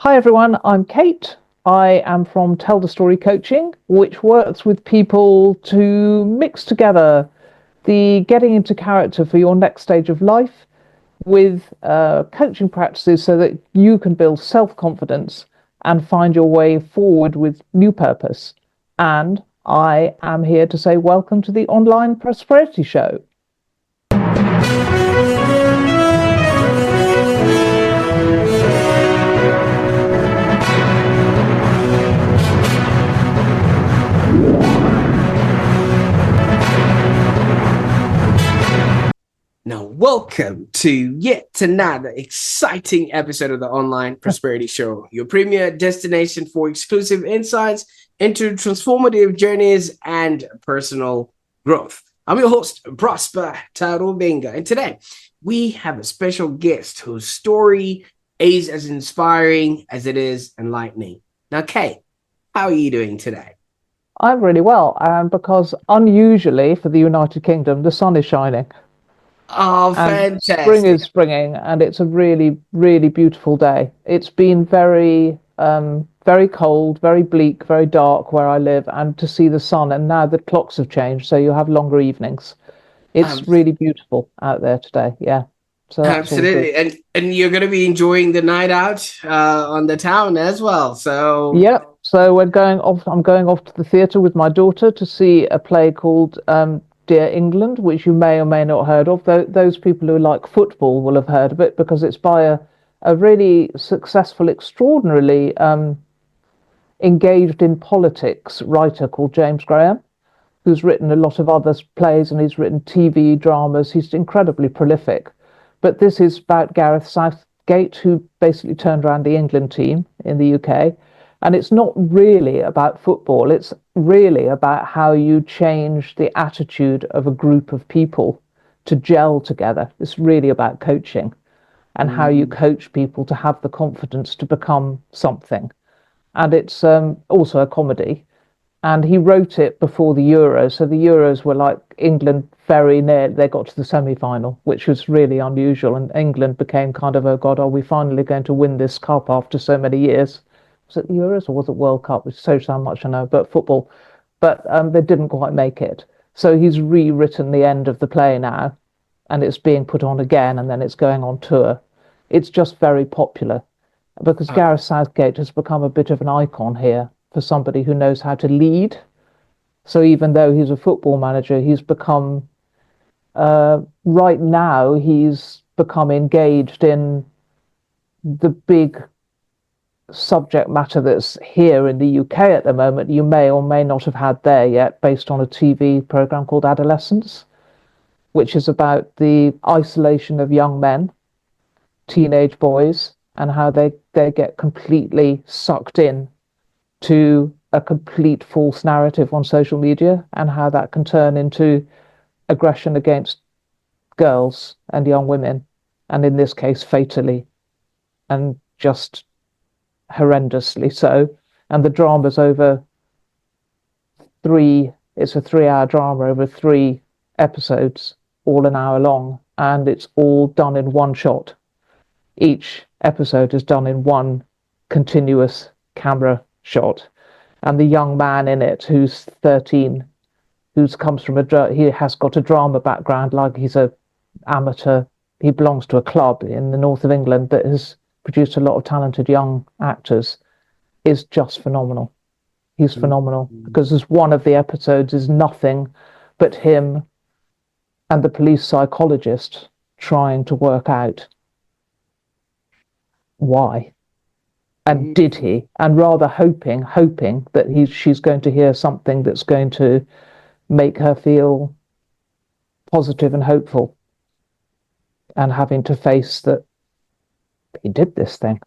Hi everyone, I'm Kate. I am from Tell the Story Coaching, which works with people to mix together the getting into character for your next stage of life with coaching practices so that you can build self-confidence and find your way forward with new purpose. And I am here to say welcome to the Online Prosperity Show. Now, welcome to yet another exciting episode of the Online Prosperity Show, your premier destination for exclusive insights into transformative journeys and personal growth. I'm your host, Prosper Tarubinga, and today we have a special guest whose story is as inspiring as it is enlightening. Now, Kate, how are you doing today? I'm really well, because unusually for the United Kingdom, the sun is shining. Oh, And spring fantastic. is springing, and it's a really, really beautiful day. It's been very cold, very bleak, very dark where I live, and to see the sun, and now the clocks have changed, so you have longer evenings. It's Um, really beautiful out there today. Yeah, so that's all good. Absolutely. And you're going to be enjoying the night out on the town as well. So Yep. So we're going off. I'm going off to the theatre with my daughter to see a play called Dear England, which you may or may not heard of. Those people who like football will have heard of it because it's by a really successful, extraordinarily engaged in politics writer called James Graham, who's written a lot of other plays and he's written TV dramas. He's incredibly prolific. But this is about Gareth Southgate, who basically turned around the England team in the UK. And it's not really about football. It's really about how you change the attitude of a group of people to gel together. It's really about coaching and how you coach people to have the confidence to become something. And it's also a comedy. And he wrote it before the Euros. So the Euros were like England very near. They got to the semi-final, which was really unusual. And England became kind of, oh God, are we finally going to win this cup after so many years? Was it the Euros or was it World Cup? Which shows how much I know about football. But they didn't quite make it. So he's rewritten the end of the play now, and it's being put on again, and then it's going on tour. It's just very popular because uh, Gareth Southgate has become a bit of an icon here for somebody who knows how to lead. So even though he's a football manager, he's become, right now, he's become engaged in the big subject matter that's here in the UK at the moment. You may or may not have had there yet, based on a TV program called Adolescence, which is about the isolation of young men, teenage boys, and how they get completely sucked in to a complete false narrative on social media and how that can turn into aggression against girls and young women, and in this case, fatally and just horrendously so. And the drama's over it's a 3 hour drama over 3 episodes, all an hour long, and it's all done in one shot. Each episode is done in one continuous camera shot. And the young man in it, who's 13, he has got a drama background, like he's a amateur. He belongs to a club in the north of England that has produced a lot of talented young actors, is just phenomenal. He's phenomenal because there's one of the episodes is nothing but him and the police psychologist trying to work out why. And did he? And rather hoping that she's going to hear something that's going to make her feel positive and hopeful, and having to face that he did this thing.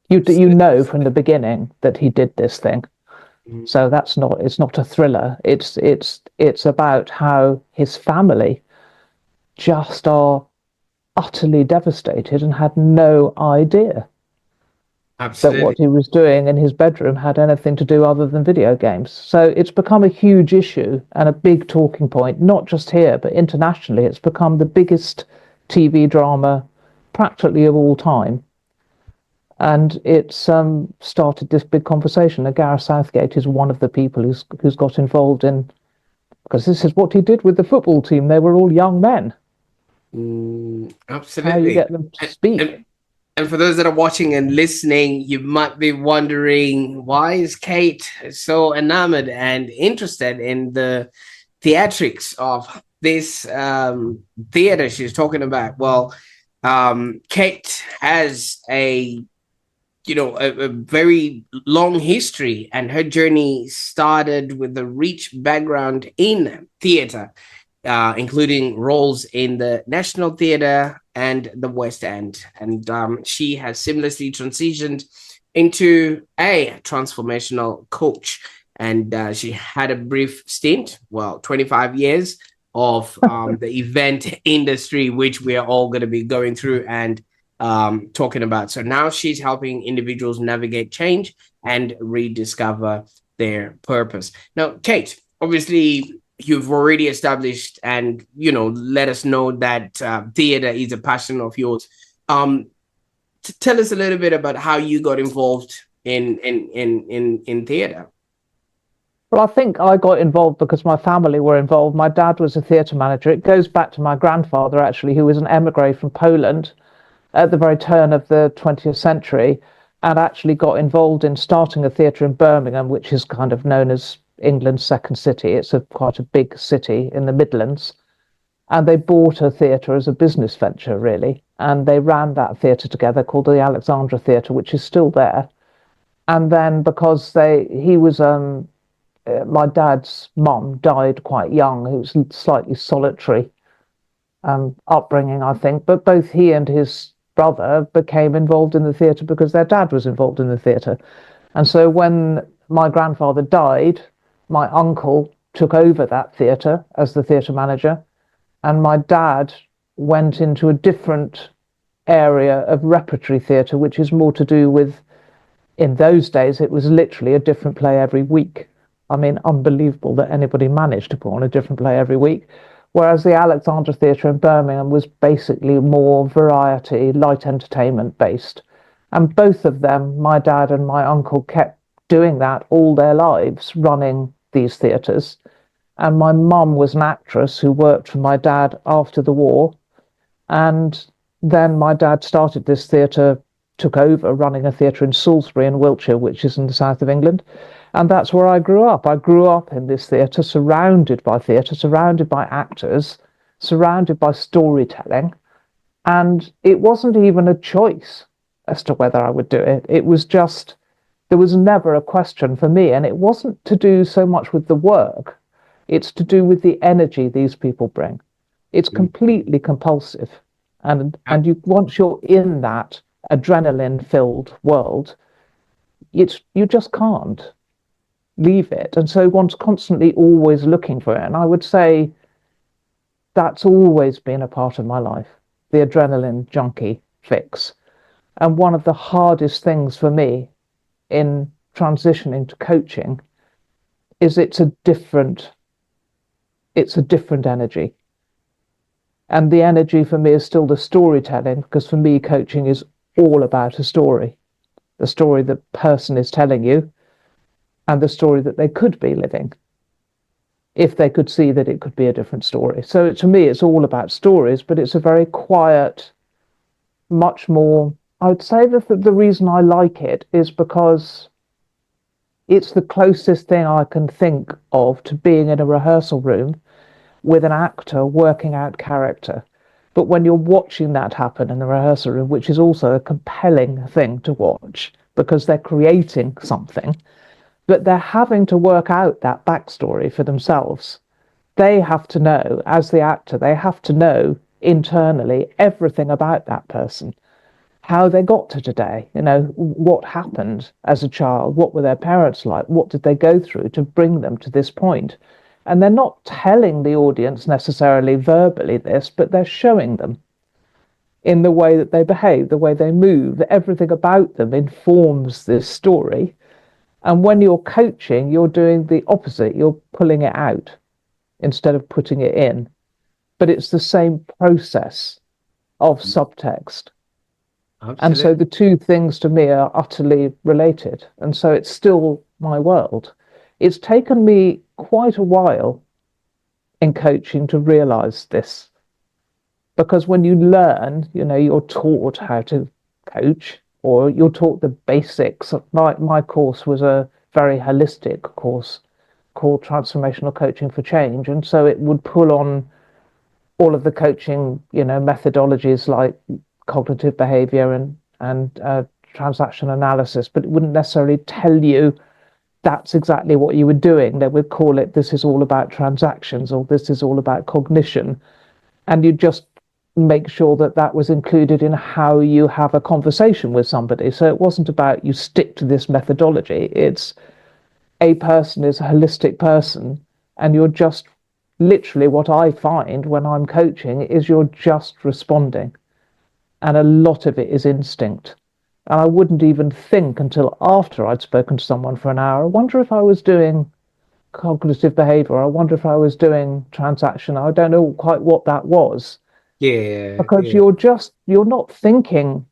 You know from the beginning that he did this thing. So it's not a thriller. It's about how his family just are utterly devastated and had no idea that what absolutely. he was doing in his bedroom had anything to do other than video games. So it's become a huge issue and a big talking point, not just here, but internationally. It's become the biggest TV drama practically of all time. And it's started this big conversation. And Gareth Southgate is one of the people who's got involved in, because this is what he did with the football team. They were all young men. How you Absolutely. get them to speak. And for those that are watching and listening, you might be wondering, why is Kate so enamored and interested in the theatrics of this theater she's talking about? Well, Kate has a very long history, and her journey started with a rich background in theater, including roles in the National Theatre and the West End. And she has seamlessly transitioned into a transformational coach. And she had a brief stint, 25 years of the event industry, which we are all going to be going through and talking about. So now she's helping individuals navigate change and rediscover their purpose. Now, Kate, obviously, you've already established and let us know that theater is a passion of yours. Tell us a little bit about how you got involved in theater. Well, I think I got involved because my family were involved. My dad was a theatre manager. It goes back to my grandfather, actually, who was an emigre from Poland at the very turn of the 20th century, and actually got involved in starting a theatre in Birmingham, which is kind of known as England's second city. It's quite a big city in the Midlands. And they bought a theatre as a business venture, really. And they ran that theatre together called the Alexandra Theatre, which is still there. And then because he was, my dad's mum died quite young. He was slightly solitary upbringing, I think. But both he and his brother became involved in the theatre because their dad was involved in the theatre. And so when my grandfather died, my uncle took over that theatre as the theatre manager, and my dad went into a different area of repertory theatre, which is more to do with, in those days, it was literally a different play every week. I mean, unbelievable that anybody managed to put on a different play every week. Whereas the Alexandra Theatre in Birmingham was basically more variety, light entertainment based. And both of them, my dad and my uncle, kept doing that all their lives, running these theatres. And my mum was an actress who worked for my dad after the war. And then my dad started this theatre, took over running a theatre in Salisbury in Wiltshire, which is in the south of England. And that's where I grew up. I grew up in this theatre, surrounded by actors, surrounded by storytelling. And it wasn't even a choice as to whether I would do it. It was just, there was never a question for me. And it wasn't to do so much with the work. It's to do with the energy these people bring. It's completely compulsive. And once you're in that adrenaline-filled world, you just can't leave it. And so one's constantly always looking for it. And I would say that's always been a part of my life, the adrenaline junkie fix. And one of the hardest things for me in transitioning to coaching is it's a different energy. And the energy for me is still the storytelling, because for me, coaching is all about a story, the story the person is telling you, and the story that they could be living, if they could see that it could be a different story. So to me, it's all about stories, but it's a very quiet, much more, I would say that the reason I like it is because it's the closest thing I can think of to being in a rehearsal room with an actor working out character. But when you're watching that happen in the rehearsal room, which is also a compelling thing to watch because they're creating something, but they're having to work out that backstory for themselves. They have to know, as the actor, they have to know internally everything about that person, how they got to today, what happened as a child, what were their parents like, what did they go through to bring them to this point. And they're not telling the audience necessarily verbally this, but they're showing them in the way that they behave, the way they move. Everything about them informs this story. And when you're coaching, you're doing the opposite. You're pulling it out instead of putting it in. But it's the same process of subtext. And so Absolutely. the two things to me are utterly related. And so it's still my world. It's taken me quite a while in coaching to realize this, because when you learn, you're taught how to coach, or you're taught the basics. My course was a very holistic course called Transformational Coaching for Change. And so it would pull on all of the coaching, methodologies like cognitive behavior and transaction analysis, but it wouldn't necessarily tell you that's exactly what you were doing. They would call it, this is all about transactions, or this is all about cognition. And you just make sure that that was included in how you have a conversation with somebody. So it wasn't about you stick to this methodology. It's a person is a holistic person, and you're just literally, what I find when I'm coaching is you're just responding, and a lot of it is instinct. And I wouldn't even think until after I'd spoken to someone for an hour, I wonder if I was doing cognitive behavior. I wonder if I was doing transaction. I don't know quite what that was, Yeah, because yeah. you're not thinking.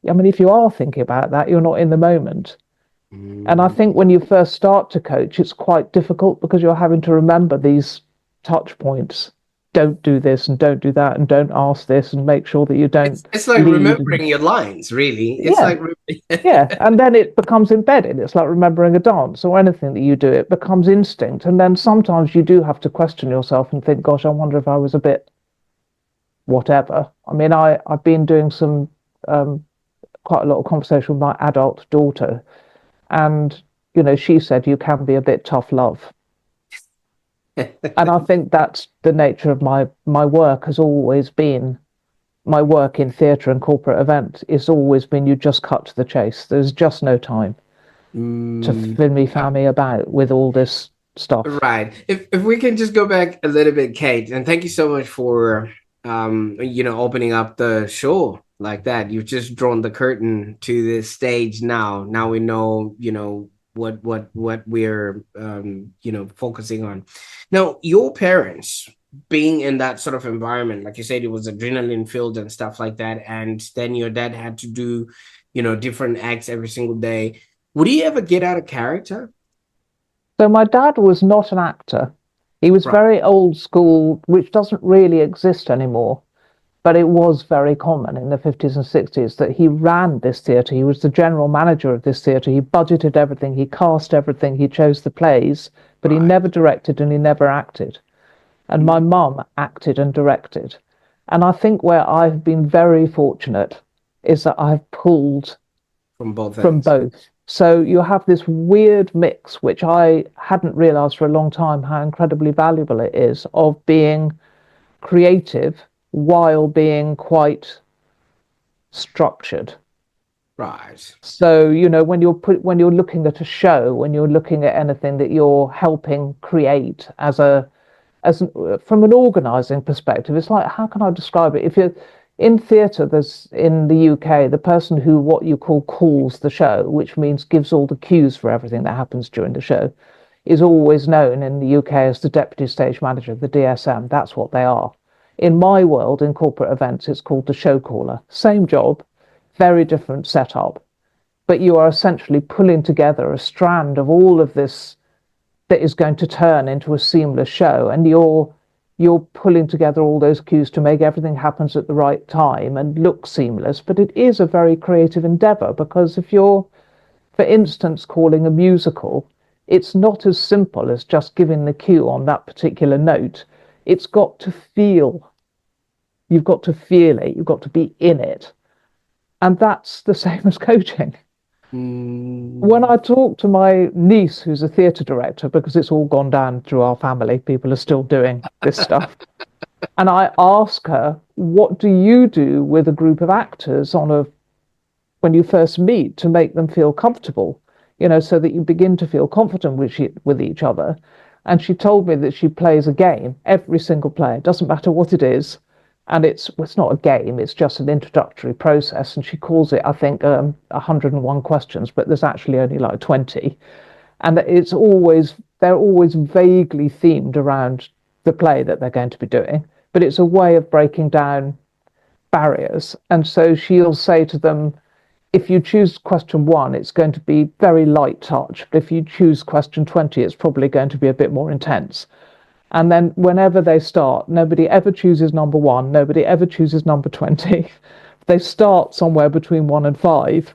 I mean, if you are thinking about that, you're not in the moment. And I Mm, think when you first start to coach, it's quite difficult because you're having to remember these touch points. Don't do this and don't do that and don't ask this, and make sure that you it's don't it's like lead. And remembering your lines, really. It's yeah, like yeah. And then it becomes embedded. It's like remembering a dance or anything that you do, it becomes instinct. And then sometimes you do have to question yourself and think, gosh, I wonder if I was a bit whatever. I mean, I've been doing some um, quite a lot of conversation with my adult daughter, and she said you can be a bit tough love. And I think that's the nature of my work, has always been. My work in theatre and corporate event is always been, you just cut to the chase. There's just no time to Mm, family about with all this stuff. right. If we can just go back a little bit, Kate, and thank you so much for opening up the show like that. You've just drawn the curtain to this stage now. Now we know, what we're focusing on. Now, your parents being in that sort of environment, like you said, it was adrenaline filled and stuff like that, and then your dad had to do, different acts every single day. Would he ever get out of character? So my dad was not an actor. He was Right. very old school, which doesn't really exist anymore. But it was very common in the 50s and 60s that he ran this theatre. He was the general manager of this theatre. He budgeted everything, he cast everything, he chose the plays, but he Right. never directed and he never acted. And my mum acted and directed. And I think where I've been very fortunate is that I've pulled From both from ends. both. So you have this weird mix, which I hadn't realized for a long time how incredibly valuable it is, of being creative while being quite structured. Right. So, when you're looking at a show, when you're looking at anything that you're helping create from an organizing perspective, it's like, how can I describe it? If you're in theatre, there's in the UK, the person who what you call calls the show, which means gives all the cues for everything that happens during the show, is always known in the UK as the deputy stage manager, the DSM. That's what they are. In my world, in corporate events, it's called the show caller. Same job, very different setup, but you are essentially pulling together a strand of all of this that is going to turn into a seamless show, and you're pulling together all those cues to make everything happens at the right time and look seamless. But it is a very creative endeavor, because if you're, for instance, calling a musical, it's not as simple as just giving the cue on that particular note. It's got to feel. You've got to feel it. You've got to be in it. And that's the same as coaching. When Mm, I talk to my niece, who's a theatre director, because it's all gone down through our family, people are still doing this stuff. And I ask her, what do you do with a group of actors when you first meet to make them feel comfortable, so that you begin to feel confident with each other? And she told me that she plays a game every single play. It doesn't matter what it is. And it's not a game, it's just an introductory process. And she calls it, I think, 101 questions, but there's actually only like 20. And they're always vaguely themed around the play that they're going to be doing. But it's a way of breaking down barriers. And so she'll say to them, if you choose question 1, it's going to be very light touch. But if you choose question 20, it's probably going to be a bit more intense. And then whenever they start, nobody ever chooses number 1, nobody ever chooses number 20. They start somewhere between 1 and 5.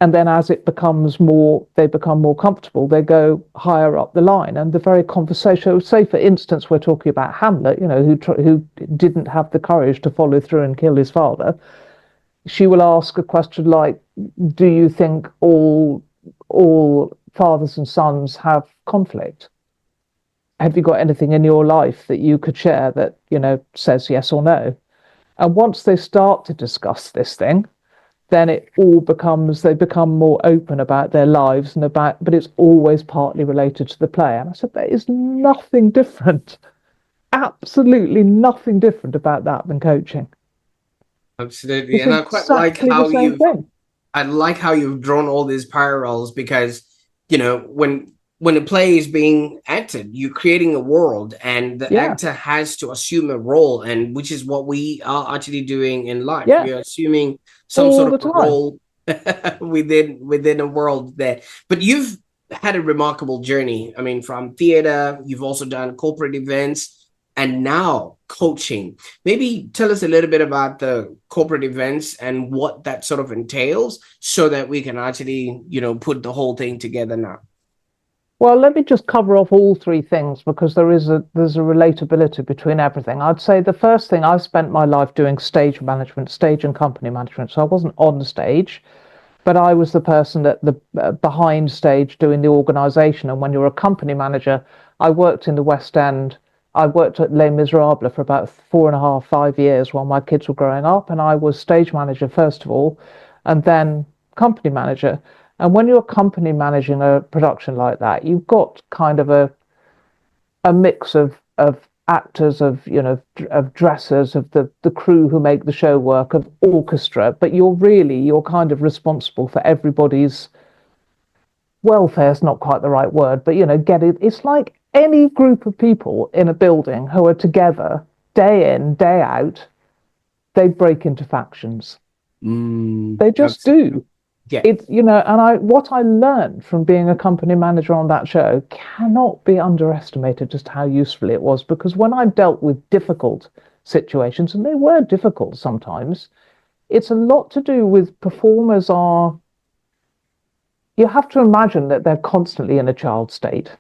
And then as it becomes more, they become more comfortable, they go higher up the line. And the very conversation, say for instance, we're talking about Hamlet, who didn't have the courage to follow through and kill his father. She will ask a question like, do you think all fathers and sons have conflict? Have you got anything in your life that you could share that, says yes or no? And once they start to discuss this thing, then they become more open about their lives but it's always partly related to the play. And I said, there is nothing different, absolutely nothing different about that than coaching. Absolutely. It's And I quite exactly the same thing. I like how you've drawn all these parallels because, when a play is being acted, you're creating a world and the Yeah, actor has to assume a role, and which is what we are actually doing in life. yeah, We are assuming some all sort of the a time. role within a world there. But you've had a remarkable journey. I mean, from theater, you've also done corporate events and now coaching. Maybe tell us a little bit about the corporate events and what that sort of entails so that we can actually, put the whole thing together now. Well, let me just cover off all three things because there's a relatability between everything. I'd say the first thing, I spent my life doing stage management, stage and company management. So I wasn't on stage, but I was the person at the behind stage doing the organisation. And when you're a company manager, I worked in the West End. I worked at Les Miserables for about 4.5, 5 years while my kids were growing up, and I was stage manager first of all, and then company manager. And when you're company managing a production like that, you've got kind of a mix of actors, of dressers, of the crew who make the show work, of orchestra, but you're kind of responsible for everybody's welfare. Is not quite the right word, but get it. It's like any group of people in a building who are together day in, day out, they break into factions. They just Absolutely. do. Yeah. What I learned from being a company manager on that show cannot be underestimated, just how useful it was. Because when I dealt with difficult situations, and they were difficult sometimes, it's a lot to do with performers are, you have to imagine that they're constantly in a child state,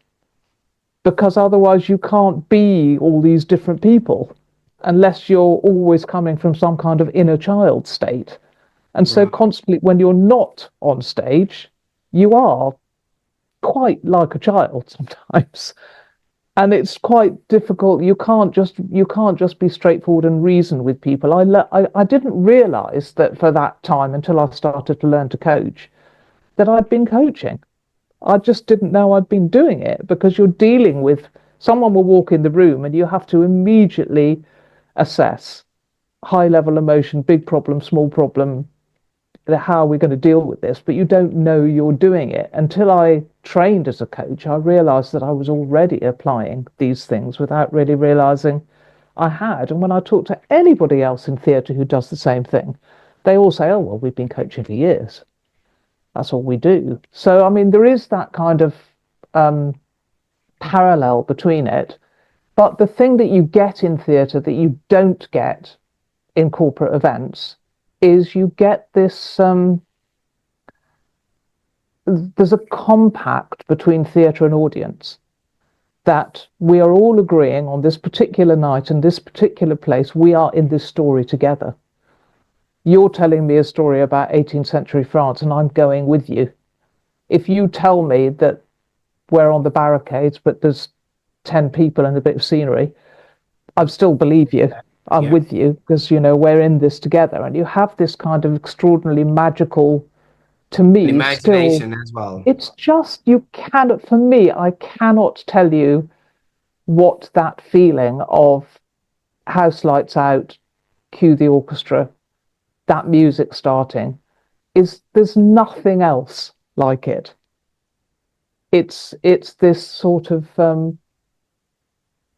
because otherwise you can't be all these different people unless you're always coming from some kind of inner child state. And so Right. constantly, when you're not on stage, you are quite like a child sometimes. And it's quite difficult. You can't just be straightforward and reason with people. I didn't realize that for that time until I started to learn to coach that I'd been coaching. I just didn't know I'd been doing it because you're dealing with someone will walk in the room and you have to immediately assess high level emotion, big problem, small problem, how are we going to deal with this? But you don't know you're doing it. Until I trained as a coach, I realized that I was already applying these things without really realizing I had. And when I talk to anybody else in theatre who does the same thing, they all say, oh, well, we've been coaching for years. That's all we do. So, I mean, there is that kind of um, parallel between it. But the thing that you get in theatre that you don't get in corporate events is you get this there's a compact between theatre and audience that we are all agreeing on this particular night and this particular place, we are in this story together. You're telling me a story about 18th century France and I'm going with you. If you tell me that we're on the barricades but there's 10 people and a bit of scenery, I still believe you. I'm Yeah. with you because we're in this together. And you have this kind of extraordinarily magical, to And me, still. imagination as well. It's just, you cannot, for me, I cannot tell you what that feeling of house lights out, cue the orchestra, that music starting is. There's nothing else like it. It's this sort of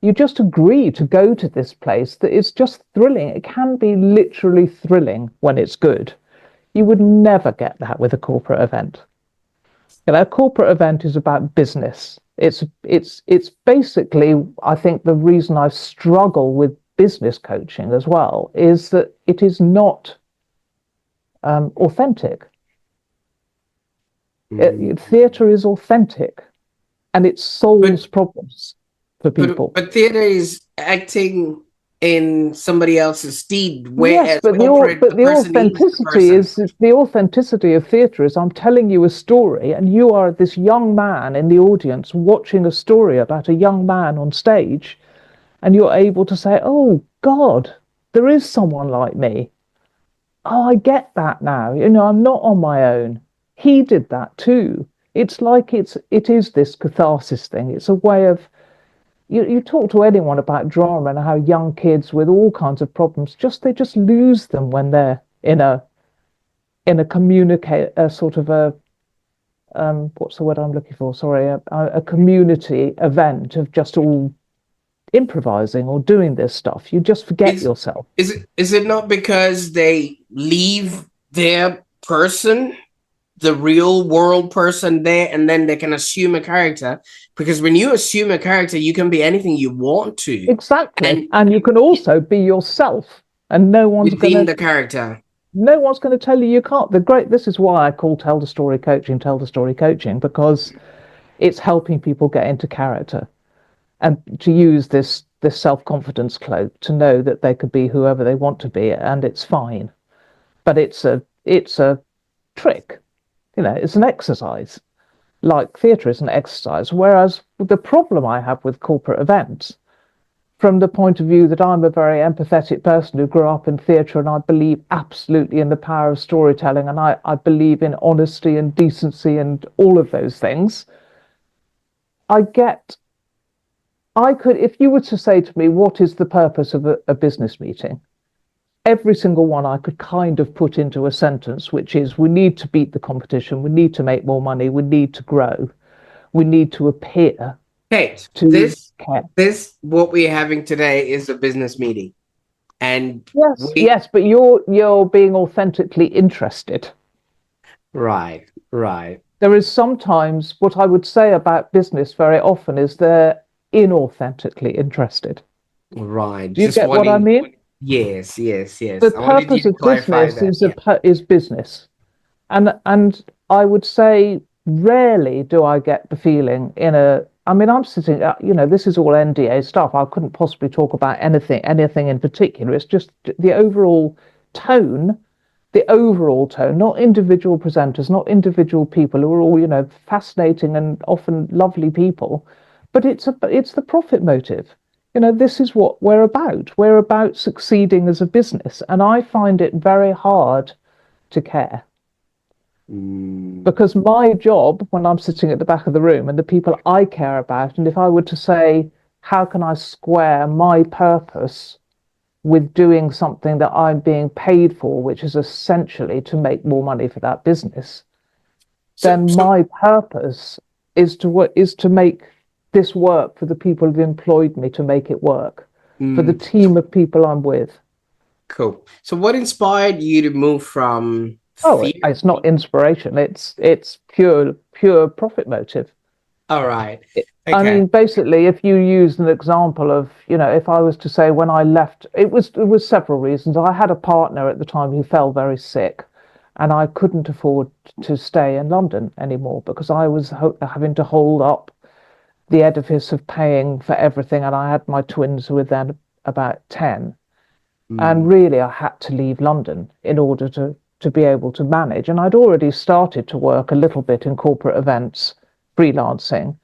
You just agree to go to this place that is just thrilling. It can be literally thrilling when it's good. You would never get that with a corporate event. A corporate event is about business. It's basically, I think, the reason I struggle with business coaching as well is that it is not authentic. Theatre is authentic, and it solves problems for people. But theater is acting in somebody else's stead, Yes, whereas but corporate, the the person is the person. authenticity of theatre is I'm telling you a story, and you are this young man in the audience watching a story about a young man on stage, and you're able to say, "Oh God, there is someone like me. Oh, I get that now. I'm not on my own. He did that too." It's like it is this catharsis thing. It's a way of you talk to anyone about drama and how young kids with all kinds of problems they just lose them when they're in a communicate a sort of a what's the word I'm looking for? Sorry, a community event of just all improvising or doing this stuff. You just forget Is yourself. is it not because they leave their person, the real world person there, and then they can assume a character? Because when you assume a character, you can be anything you want to, Exactly, and and you can also be yourself, and within the character. no one's going to tell you can't. This is why I call tell the story coaching, because it's helping people get into character and to use this self-confidence cloak to know that they could be whoever they want to be, and it's fine. But it's a trick. It's an exercise. Like theatre is an exercise. Whereas the problem I have with corporate events, from the point of view that I'm a very empathetic person who grew up in theatre, and I believe absolutely in the power of storytelling, and I believe in honesty and decency and all of those things. If you were to say to me, what is the purpose of a business meeting? Every single one I could kind of put into a sentence, which is we need to beat the competition, we need to make more money, we need to grow, we need to appear Kate, to care. this what we're having today is a business meeting, and Yes, but you're being authentically interested. right. There is sometimes what I would say about business very often is they're inauthentically interested. Right. Do you Just get what I wanting. mean? Yes. The I wanted you purpose to of clarify business that. Yeah. is business, and I would say rarely do I get the feeling I mean, I'm sitting, this is all NDA stuff. I couldn't possibly talk about anything in particular. It's just the tone, not individual presenters, not individual people who are all, fascinating and often lovely people, but it's the profit motive. This is what we're about. We're about succeeding as a business, and I find it very hard to care. Because my job, when I'm sitting at the back of the room and the people I care about, and if I were to say, how can I square my purpose with doing something that I'm being paid for, which is essentially to make more money for that business, then my purpose is to make this work for the people who've employed me to make it work, for the team of people I'm with. Cool. So what inspired you to move from It's not inspiration. It's pure profit motive. All right. I Okay. mean, basically, if you use an example of, if I was to say when I left, it was several reasons. I had a partner at the time who fell very sick, and I couldn't afford to stay in London anymore because I was having to hold up the edifice of paying for everything, and I had my twins who were then about 10. And really, I had to leave London in order to be able to manage. And I'd already started to work a little bit in corporate events, freelancing.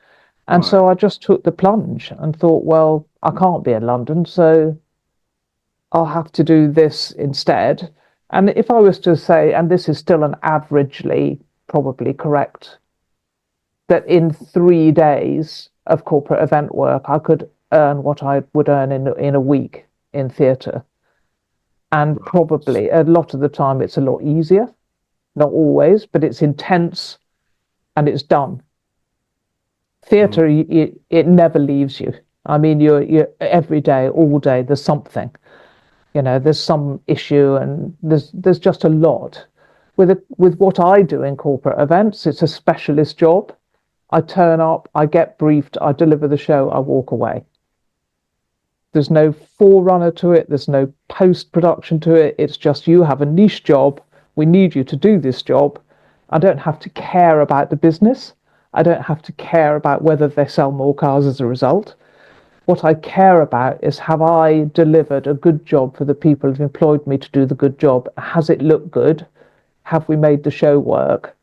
And so I just took the plunge and thought, well, I can't be in London, so I'll have to do this instead. And if I was to say, and this is still an averagely probably correct, that in 3 days of corporate event work, I could earn what I would earn in a week in theatre. And probably a lot of the time it's a lot easier, not always, but it's intense and it's done. Theatre, it never leaves you. I mean, you're every day, all day, there's something, there's some issue, and there's just a lot. With what I do in corporate events, it's a specialist job. I turn up, I get briefed, I deliver the show, I walk away. There's no forerunner to it, there's no post production to it. It's just, you have a niche job, we need you to do this job. I don't have to care about the business. I don't have to care about whether they sell more cars as a result. What I care about is, have I delivered a good job for the people who've employed me to do the good job? Has it looked good? Have we made the show work?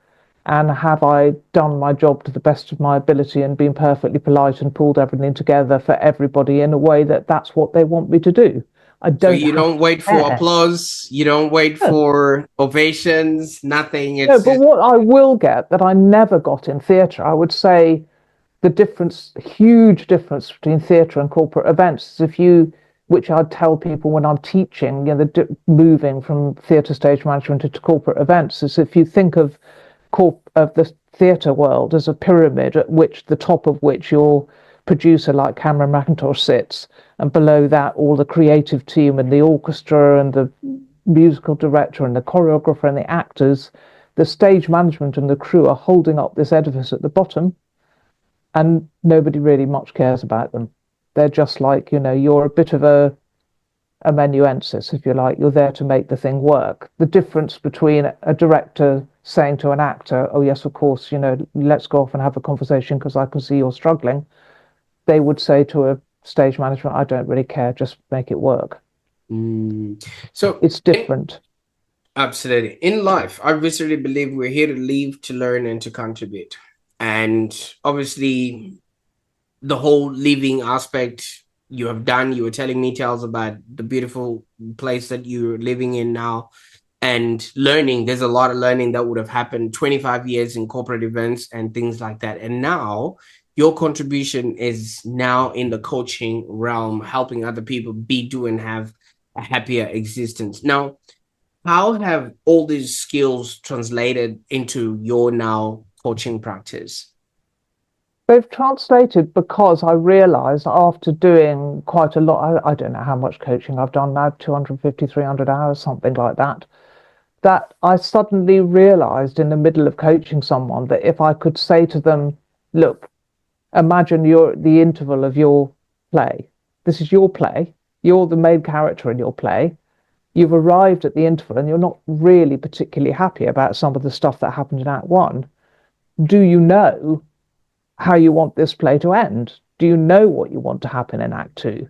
And have I done my job to the best of my ability and been perfectly polite and pulled everything together for everybody in a way that that's what they want me to do? I So don't you have don't to wait for care. applause, you don't wait No, for ovations, nothing. no, It's but just what I will get that I never got in theatre, I would say the difference, huge difference between theatre and corporate events is, which I'd tell people when I'm teaching, moving from theatre stage management into corporate events, is if you think of the theatre world as a pyramid at which the top of which your producer like Cameron McIntosh sits, and below that all the creative team and the orchestra and the musical director and the choreographer and the actors, the stage management and the crew are holding up this edifice at the bottom, and nobody really much cares about them. They're just like, you're a bit of a amanuensis, if you like. You're there to make the thing work. The difference between a director saying to an actor, oh yes, of course, let's go off and have a conversation because I can see you're struggling, they would say to a stage manager, I don't really care, just make it work. so It's different. absolutely. In life, I viscerally believe we're here to live, to learn, and to contribute. And obviously, the whole living aspect you have done, you were telling me tells about the beautiful place that you're living in now. And learning, there's a lot of learning that would have happened 25 years in corporate events and things like that. And now your contribution is now in the coaching realm, helping other people be, do, and have a happier existence. Now, how have all these skills translated into your now coaching practice? They've translated because I realized after doing quite a lot, I don't know how much coaching I've done now, 250, 300 hours, something like that I suddenly realized in the middle of coaching someone that if I could say to them, look, imagine you're the interval of your play. This is your play. You're the main character in your play. You've arrived at the interval and you're not really particularly happy about some of the stuff that happened in Act One. Do you know how you want this play to end? Do you know what you want to happen in Act Two?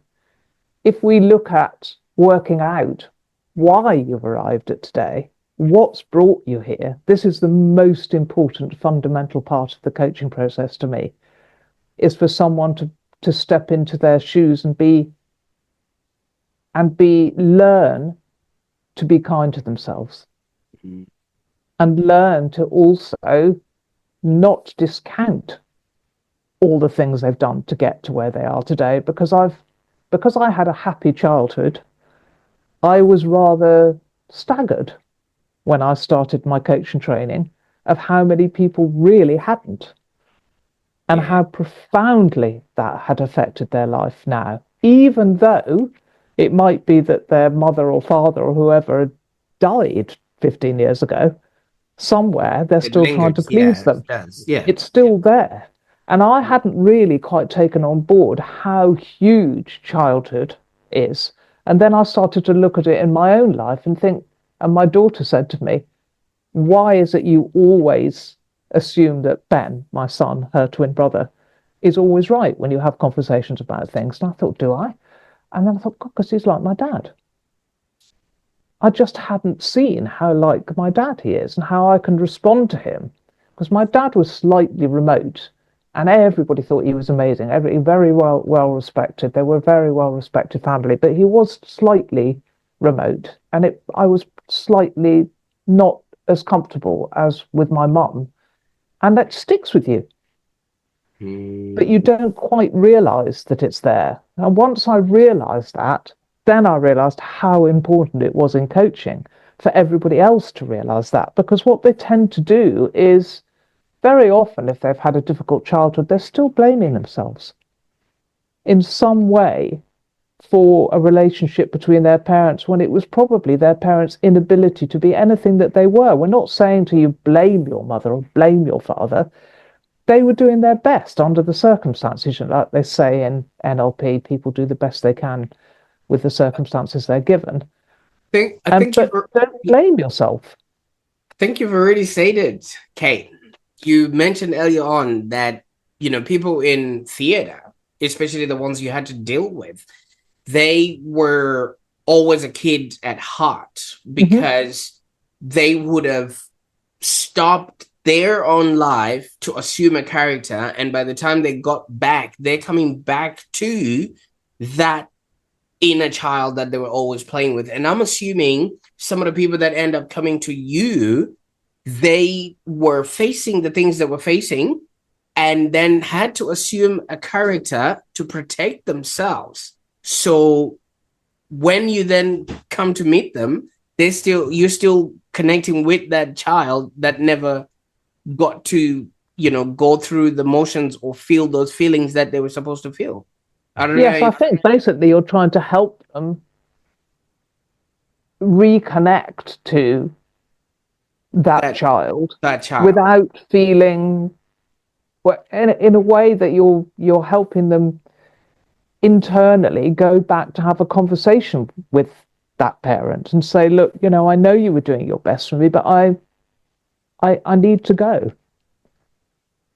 If we look at working out why you've arrived at today, what's brought you here, this is the most important fundamental part of the coaching process to me, is for someone to step into their shoes and learn to be kind to themselves, and learn to also not discount all the things they've done to get to where they are today. Because I had a happy childhood, I was rather staggered when I started my coaching training of how many people really hadn't, and how profoundly that had affected their life now, even though it might be that their mother or father or whoever died 15 years ago. Somewhere they're It still trying to lingers, please yeah, it them. does, yeah, It's yeah. still there. And I hadn't really quite taken on board how huge childhood is. And then I started to look at it in my own life and think, and my daughter said to me, why is it you always assume that Ben, my son, her twin brother, is always right when you have conversations about things? And I thought, do I? And then I thought, God, because he's like my dad. I just hadn't seen how like my dad he is and how I can respond to him. Because my dad was slightly remote and everybody thought he was amazing. Very well respected. They were a very well respected family, but he was slightly remote, and I was slightly not as comfortable as with my mum. And that sticks with you, but you don't quite realize that it's there. And once I realized that, then I realized how important it was in coaching for everybody else to realize that. Because what they tend to do is, very often, if they've had a difficult childhood, they're still blaming themselves. in some way for a relationship between their parents when it was probably their parents' inability to be anything that they were. We're not saying to you, blame your mother or blame your father. They were doing their best under the circumstances. Like they say in NLP, people do the best they can with the circumstances they're given. I think But don't blame yourself. I think you've already stated, Kate. You mentioned earlier on that, people in theater, especially the ones you had to deal with, they were always a kid at heart because they would have stopped their own life to assume a character. And by the time they got back, they're coming back to that inner child that they were always playing with. And I'm assuming some of the people that end up coming to you, they were facing the things they were facing and then had to assume a character to protect themselves. So when you then come to meet them, you're still connecting with that child that never got to, go through the motions or feel those feelings that they were supposed to feel. I don't know. I think basically you're trying to help them reconnect to that child without feeling, well, in a way that you're helping them internally go back to have a conversation with that parent and say, look, I know you were doing your best for me, but I need to go.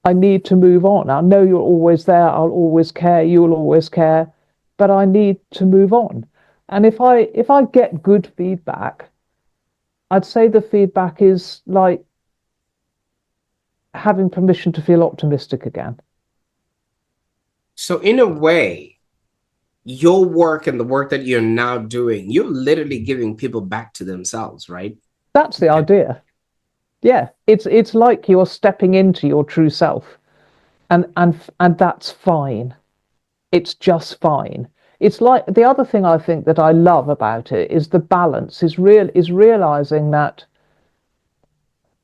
I need to move on. I know you're always there. I'll always care. You'll always care, but I need to move on. And if I get good feedback, I'd say the feedback is like having permission to feel optimistic again. So in a way, your work and the work that you're now doing, you're literally giving people back to themselves, right? That's the idea. Yeah, it's like you're stepping into your true self, and that's fine. It's just fine. It's like the other thing I think that I love about it is the balance. Is realizing that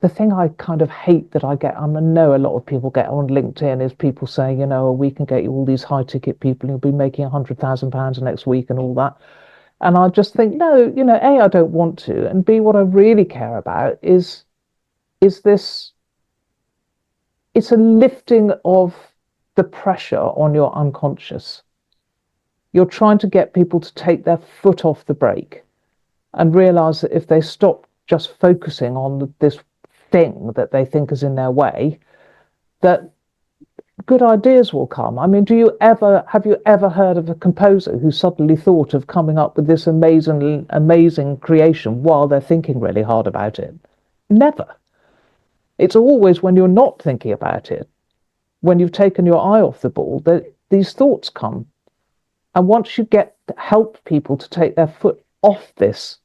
the thing I kind of hate that I get, and I know a lot of people get on LinkedIn, is people saying, we can get you all these high ticket people, you'll be making £100,000 next week and all that. And I just think, no, A, I don't want to, and B, what I really care about is this. It's a lifting of the pressure on your unconscious. You're trying to get people to take their foot off the brake and realize that if they stop just focusing on this thing that they think is in their way, that good ideas will come. I mean, have you ever heard of a composer who suddenly thought of coming up with this amazing creation while they're thinking really hard about it? Never. It's always when you're not thinking about it, when you've taken your eye off the ball, that these thoughts come. And once you help people to take their foot off this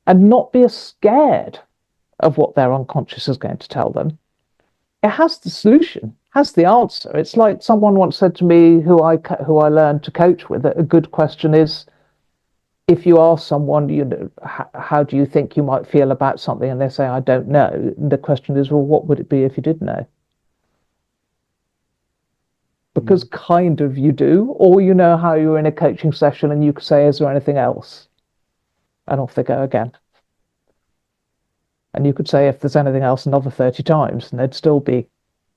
and not be as scared of what their unconscious is going to tell them, it has the solution, has the answer. It's like someone once said to me, who I learned to coach with, that a good question is, if you ask someone, how do you think you might feel about something, and they say, I don't know, the question is, well, what would it be if you did know? Because kind of you do, or how you're in a coaching session and you could say, is there anything else? And off they go again. And you could say, if there's anything else, another 30 times, and they'd still be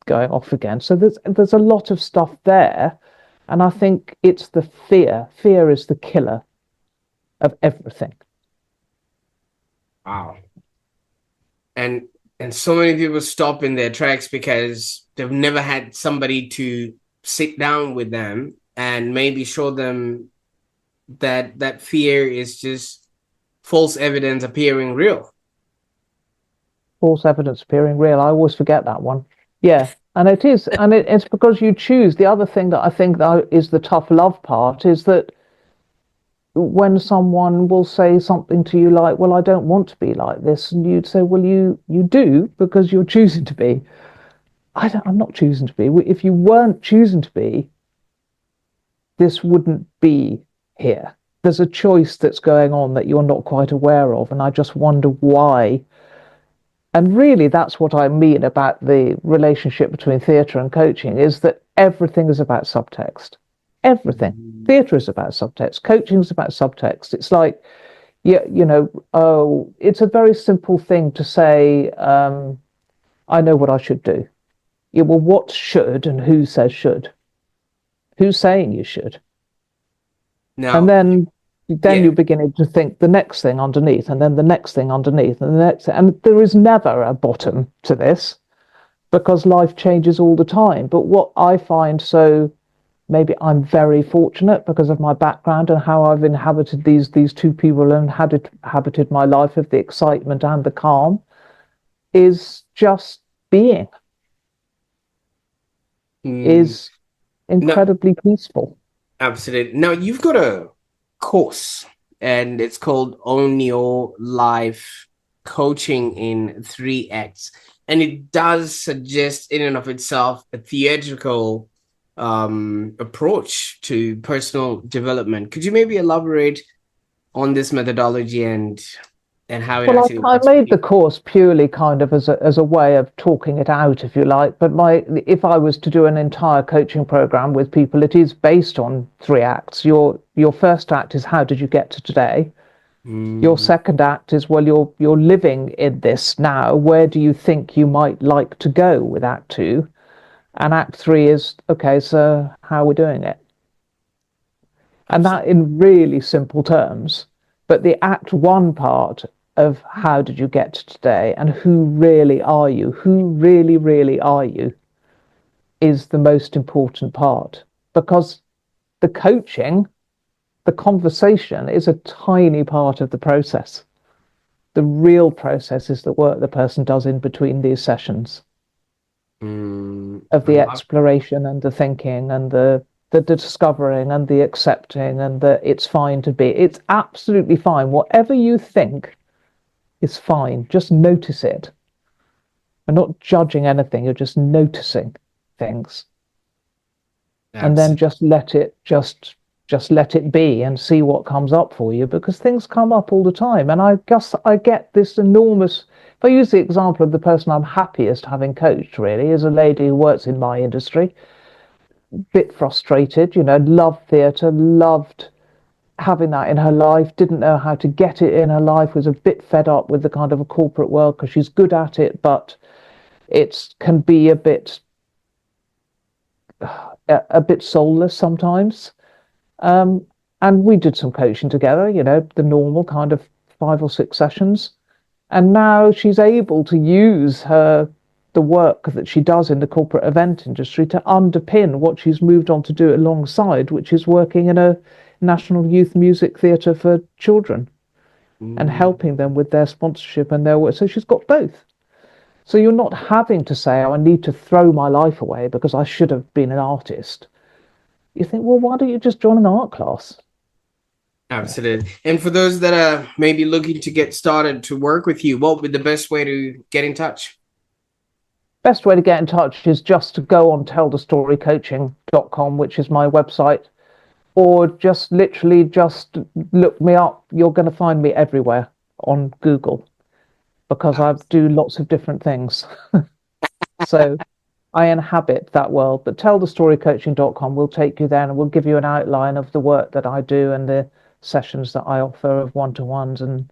going off again. So there's a lot of stuff there. And I think it's the fear. Fear is the killer of everything. Wow. And so many people stop in their tracks because they've never had somebody to sit down with them and maybe show them that fear is just false evidence appearing real. False evidence appearing real. I always forget that one. Yeah. And it is. And it's because you choose. The other thing that I think that is the tough love part is that when someone will say something to you like, well, I don't want to be like this, and you'd say, well, you do, because you're choosing to be. I'm not choosing to be. If you weren't choosing to be, this wouldn't be here. There's a choice that's going on that you're not quite aware of, and I just wonder why. And really, that's what I mean about the relationship between theatre and coaching, is that everything is about subtext. Everything. Theatre is about subtext. Coaching is about subtext. It's like, yeah, it's a very simple thing to say, I know what I should do. Yeah, well, what should and who says should? Who's saying you should? And Now, then yeah. you're beginning to think the next thing underneath, and then the next thing underneath, and the next, and there is never a bottom to this because life changes all the time. But what I find, so maybe I'm very fortunate because of my background and how I've inhabited these two people and had inhabited my life of the excitement and the calm, is just being, Mm, is no, incredibly peaceful. absolutely. Now you've got a course, and it's called Own Your Life Coaching in 3X. And it does suggest, in and of itself, a theatrical approach to personal development. Could you maybe elaborate on this methodology and how it Well, actually I works for made the people? course purely kind of as a way of talking it out, if you like. But if I was to do an entire coaching program with people, it is based on three acts. Your first act is how did you get to today? Your Mm, second act is, well, you're living in this now. Where do you think you might like to go with Act Two? And Act Three is, okay, so how are we doing it? And that absolutely. in really simple terms. But the Act One part of how did you get to today and who really are you? Who really, really are you? Is the most important part because the coaching, the conversation is a tiny part of the process. The real process is the work the person does in between these sessions of I the love. exploration and the thinking and the discovering and the accepting and the it's fine to be. It's absolutely fine. Whatever you think is fine. Just notice it. You're not judging anything. You're just noticing things, and then Absolutely. just let it be and see what comes up for you because things come up all the time. And I guess I get this enormous. If I use the example of the person I'm happiest having coached, really, is a lady who works in my industry, bit frustrated, loved theatre, loved having that in her life, didn't know how to get it in her life, was a bit fed up with the kind of a corporate world because she's good at it, but it can be a bit soulless sometimes. Um, and we did some coaching together, the normal kind of 5 or 6 sessions. And now she's able to use the work that she does in the corporate event industry to underpin what she's moved on to do alongside, which is working in a national youth music theatre for children and helping them with their sponsorship and their work. So she's got both. So you're not having to say, oh, I need to throw my life away because I should have been an artist. You think, well, why don't you just join an art class? Absolutely. And for those that are maybe looking to get started to work with you, what would be the best way to get in touch? Best way to get in touch is just to go on tellthestorycoaching.com, which is my website, or just literally just look me up. You're going to find me everywhere on Google because I do lots of different things. So I inhabit that world. But tellthestorycoaching.com will take you there and will give you an outline of the work that I do and the sessions that I offer of one-to-ones and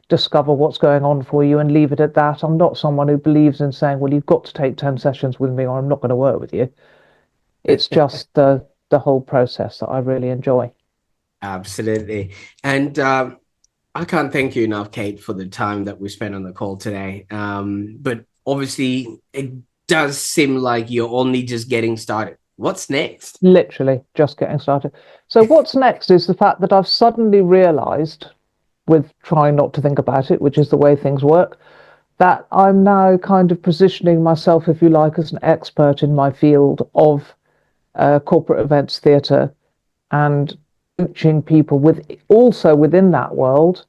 discover what's going on for you and leave it at that. I'm not someone who believes in saying, well, you've got to take 10 sessions with me or I'm not going to work with you. It's just the whole process that I really enjoy. Absolutely. And I can't thank you enough, Kate, for the time that we spent on the call today. But obviously, it does seem like you're only just getting started. What's next? Literally just getting started. So what's next is the fact that I've suddenly realized, with trying not to think about it, which is the way things work, that I'm now kind of positioning myself, if you like, as an expert in my field of corporate events theatre and coaching people with also within that world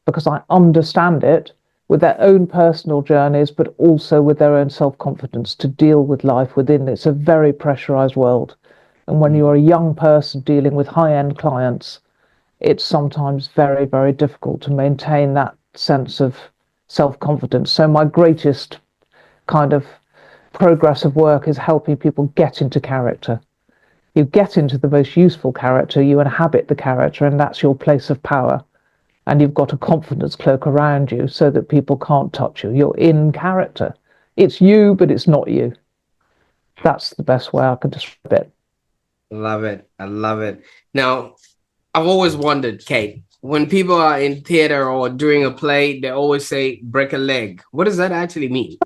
because I understand it with their own personal journeys, but also with their own self-confidence to deal with life within. It's a very pressurized world. And when you're a young person dealing with high-end clients, it's sometimes very, very difficult to maintain that sense of self-confidence. So my greatest kind of progress of work is helping people get into character, You get into the most useful character, you inhabit the character, and that's your place of power. And you've got a confidence cloak around you so that people can't touch you. You're in character. It's you, but it's not you. That's the best way I could describe it. Love it. I love it. Now, I've always wondered, Kate, when people are in theater or during a play, they always say break a leg. What does that actually mean?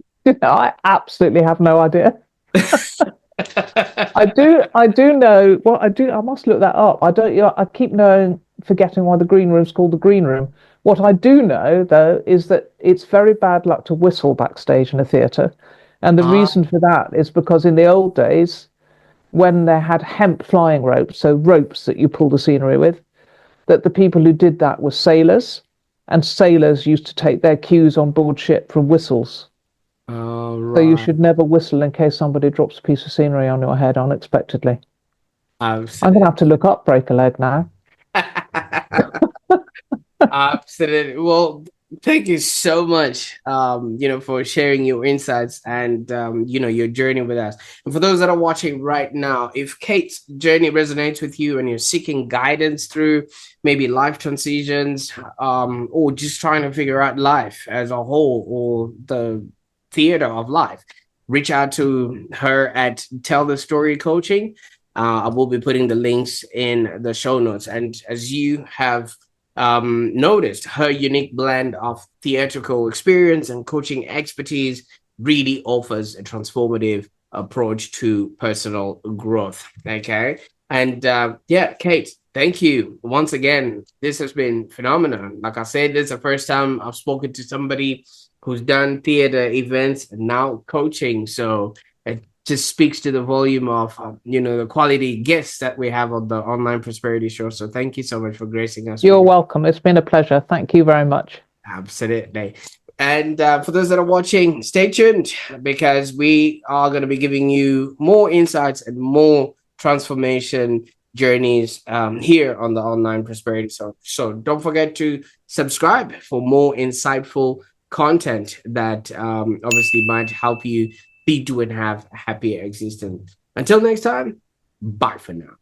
I absolutely have no idea. I do know. Well, I do. I must look that up. I don't. I keep knowing, forgetting why the green room's called the green room. What I do know, though, is that it's very bad luck to whistle backstage in a theatre, and the Ah, reason for that is because in the old days, when they had hemp flying ropes, so ropes that you pull the scenery with, that the people who did that were sailors, and sailors used to take their cues on board ship from whistles. all So you right. should never whistle in case somebody drops a piece of scenery on your head unexpectedly. I'm going to have to Absolutely. look up break a leg now. Absolutely. Well, thank you so much, for sharing your insights and, your journey with us. And for those that are watching right now, if Kate's journey resonates with you and you're seeking guidance through maybe life transitions, or just trying to figure out life as a whole or the theater of life, reach out to her at Tell the Story Coaching. I will be putting the links in the show notes. And as you have noticed, her unique blend of theatrical experience and coaching expertise really offers a transformative approach to personal growth. Okay. And yeah, Kate, thank you once again. This has been phenomenal. Like I said, this is the first time I've spoken to somebody who's done theater events and now coaching. So it just speaks to the volume of the quality guests that we have on the Online Prosperity Show. So thank you so much for gracing us with You're your welcome. It's been a pleasure. Thank you very much. absolutely. And for those that are watching, stay tuned because we are going to be giving you more insights and more transformation journeys here on the Online Prosperity Show. So don't forget to subscribe for more insightful content that obviously might help you lead to and have a happier existence. Until next time, bye for now.